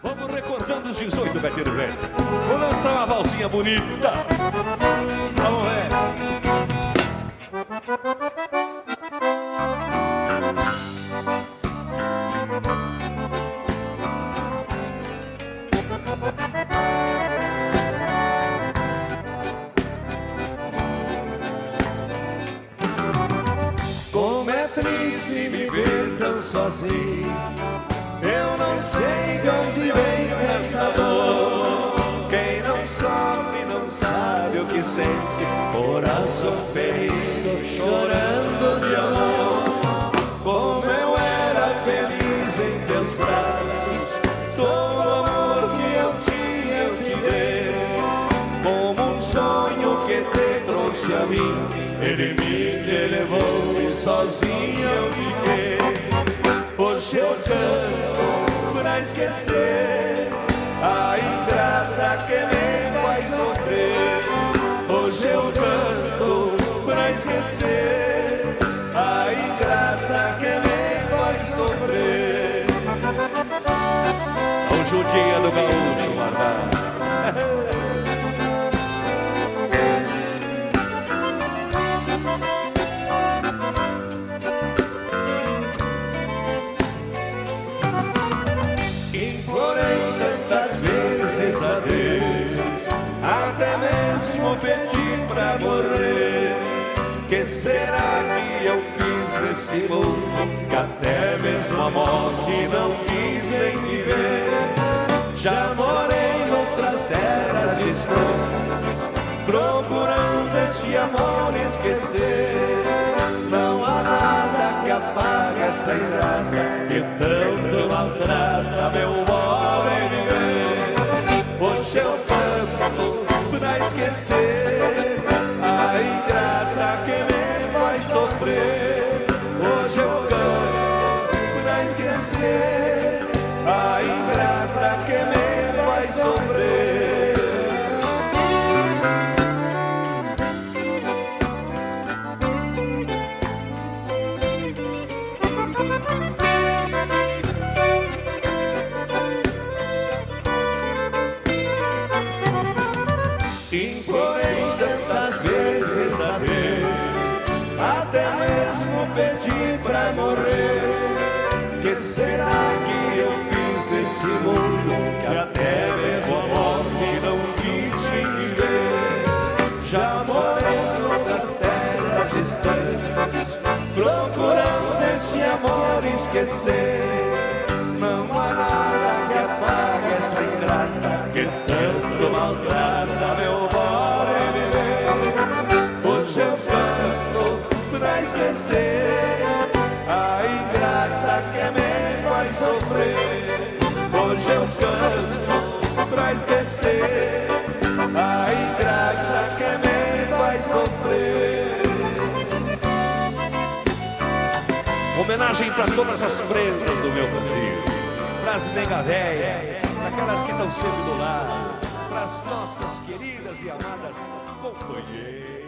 Vamos recordando os 18, Betinho Velho. Vou lançar uma valsinha bonita. Vamos ver. Como é triste me ver tão sozinho. Eu não sei de onde vem tanta dor. Quem não sofre não sabe o que sente. Coração ferido, chorando de amor. Como eu era feliz em teus braços. Todo o amor que eu tinha eu te dei. Como um sonho que te trouxe a mim. Ele me levou e sozinho eu fiquei. Hoje eu canto pra esquecer a ingrata que me faz sofrer. Hoje eu canto pra esquecer a ingrata que me faz sofrer. O judia do gaúcho, guardar. Até mesmo pedi pra morrer. Que será que eu fiz nesse mundo? Que até mesmo a morte não quis nem me ver. Já morei noutras terras distantes, procurando esse amor esquecer. Não há nada que apague essa ingrata que tanto maltrata meu modo em viver. Hoje eu canto pra esquecer a ingrata que me faz sofrer. Hoje eu canto pra esquecer a ingrata que me faz sofrer. Implorei tantas vezes a Deus, até mesmo pedi pra morrer. Que será que eu fiz nesse mundo? Que até mesmo a morte não quis me ver. Já morei em outras terras distantes, procurando esse amor esquecer. Não há nada que apague essa ingrata que tanto maltrata meu modo em viver. Hoje eu canto pra esquecer a ingrata que me faz sofrer. Hoje eu canto pra esquecer a ingrata que me faz sofrer. Homenagem para todas as prendas do meu Brasil, pras nega véia, aquelas que estão sempre do lado, pras nossas queridas e amadas companheiras.